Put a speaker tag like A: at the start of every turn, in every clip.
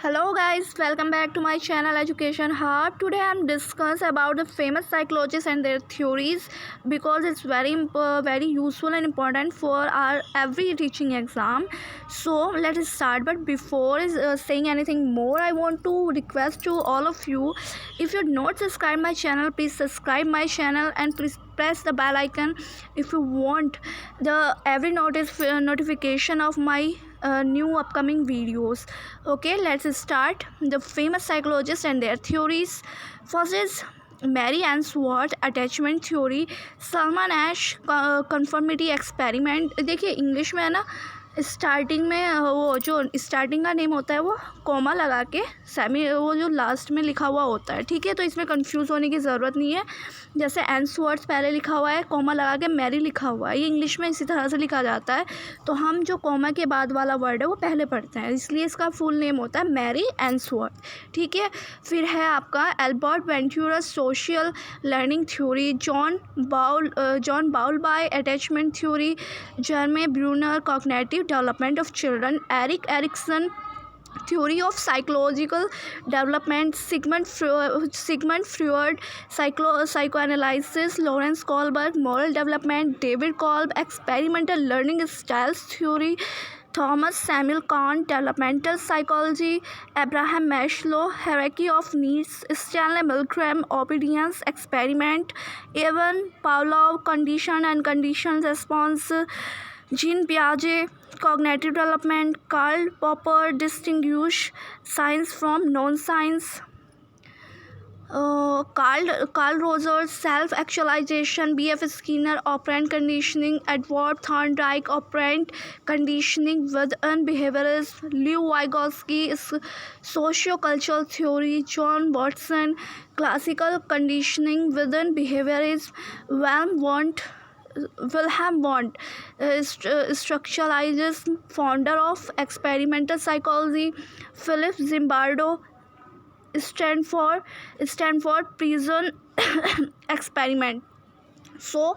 A: Hello guys, welcome back to my channel Education Hub. Today I'm discuss about the famous psychologists and their theories because it's very useful and important for our every teaching exam. So let's start. But before saying anything more, I want to request to all of you, if you're not subscribed my channel, please subscribe my channel and please press the bell icon if you want the every notification of my new upcoming videos. Okay, let's start. The famous psychologists and their theories. First is Mary Ainsworth attachment theory, Solomon Asch conformity experiment. देखिए English में है ना, starting में वो जो starting का name होता है वो कॉमा लगा के सेमी वो जो लास्ट में लिखा हुआ होता है, ठीक है। तो इसमें कंफ्यूज होने की ज़रूरत नहीं है। जैसे एंसवर्थ पहले लिखा हुआ है, कॉमा लगा के मैरी लिखा हुआ है, ये इंग्लिश में इसी तरह से लिखा जाता है। तो हम जो कॉमा के बाद वाला वर्ड है वो पहले पढ़ते हैं, इसलिए इसका फुल नेम होता है मैरी एंसवर्थ, ठीक है। फिर है आपका Albert Bandura social learning theory, John Bowlby attachment theory, Jerome Bruner cognitive development of children, Erik Erikson theory of psychological development, Sigmund Freud psychoanalysis, Lawrence Kohlberg moral development, David Kolb experimental learning styles theory, Thomas Samuel Kahn developmental psychology, Abraham Maslow hierarchy of needs, Stanley Milgram obedience experiment, Ivan Pavlov condition and conditioned response, Jean Piaget cognitive development, Karl Popper distinguish science from non-science, Carl Rogers self-actualization, B.F. Skinner operant conditioning, Edward Thorndike operant conditioning within behaviorism, Lew Vygotsky sociocultural theory, John Watson classical conditioning within behaviorism, Wilhelm Wundt structuralism, founder of experimental psychology, Philip Zimbardo Stanford prison experiment. So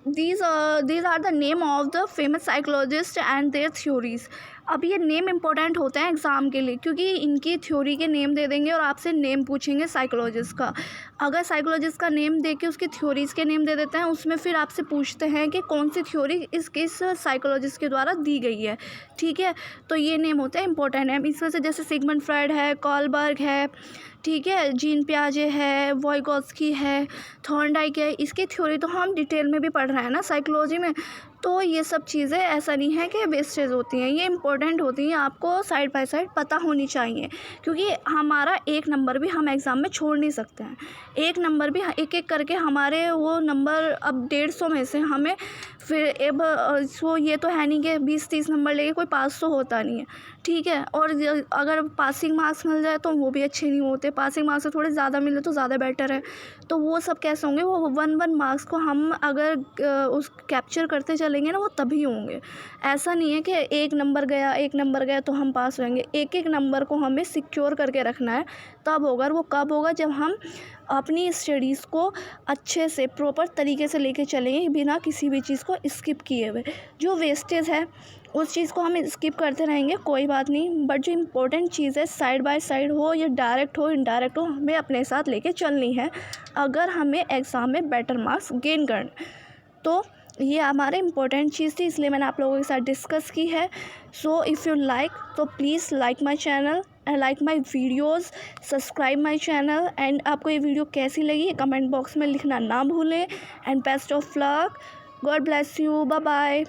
A: these are the name of the famous psychologists and their theories. अब ये name important होते हैं exam के लिए, क्योंकि इनकी theory के name दे देंगे और आपसे नेम पूछेंगे साइकोलॉजिस्ट का। अगर साइकोलॉजिस्ट का नेम दे के उसकी थ्योरीज़ के नेम दे देते हैं, उसमें फिर आपसे पूछते हैं कि कौन सी थ्योरी किस साइकोलॉजिस्ट के द्वारा दी गई है, ठीक है। तो ये नेम होते हैं इंपॉर्टेंट नेम। इस वजह से जैसे सिगमंड फ्रॉइड है, कॉलबर्ग है, ठीक है, जीन पियाजे है, वॉयगॉट्स्की है, थॉर्नडाइक है, इसकी थ्योरी तो हम डिटेल में भी पढ़ रहे हैं ना साइकोलॉजी में। तो ये सब चीज़ें ऐसा नहीं है कि वेस्टेज होती हैं, ये इंपॉर्टेंट होती हैं, आपको साइड बाय साइड पता होनी चाहिए, क्योंकि हमारा एक नंबर भी हम एग्ज़ाम में छोड़ नहीं सकते हैं। एक नंबर भी एक एक करके हमारे वो नंबर अब 150 में से हमें फिर अब वो ये तो है नहीं कि 20-30 नंबर लेके कोई पास तो होता नहीं है, ठीक है। और अगर पासिंग मार्क्स मिल जाए तो वो भी अच्छे नहीं होते, पासिंग मार्क्स से थोड़े ज़्यादा मिले तो ज़्यादा बेटर है। तो वो सब कैसे होंगे, वो 1 मार्क्स को हम अगर उस कैप्चर करते चलेंगे ना, वो तभी होंगे। ऐसा नहीं है कि एक नंबर गया तो हम पास होंगे। एक एक नंबर को हमें सिक्योर करके रखना है, तब होगा। वो कब होगा, जब हम अपनी स्टडीज़ को अच्छे से प्रॉपर तरीके से लेके चलेंगे, बिना किसी भी चीज़ को स्किप किए हुए। जो वेस्टेज है उस चीज़ को हम स्किप करते रहेंगे, कोई बात नहीं, बट जो इम्पोर्टेंट चीज़ है साइड बाय साइड हो या डायरेक्ट हो इनडायरेक्ट हो, हमें अपने साथ लेके चलनी है अगर हमें एग्ज़ाम में बेटर मार्क्स गेन करने। तो ये हमारे इम्पोर्टेंट चीज़ थी, इसलिए मैंने आप लोगों के साथ डिस्कस की है। सो इफ़ यू लाइक तो please like my channel and like my videos, subscribe my channel. And आपको ये वीडियो कैसी लगी कमेंट बॉक्स में लिखना ना भूलें। And best of luck, God bless you, bye bye.